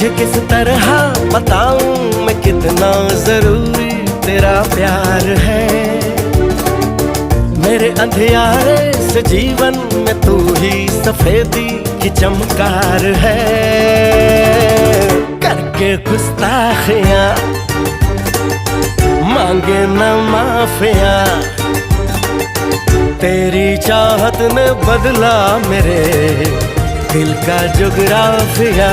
तुझे किस तरह बताऊं मैं कितना जरूरी तेरा प्यार है। मेरे अंधियारे से जीवन में तू ही सफेदी की चमकार है। करके गुस्ताखियां मांगे न माफिया, तेरी चाहत ने बदला मेरे दिल का जुगराफिया।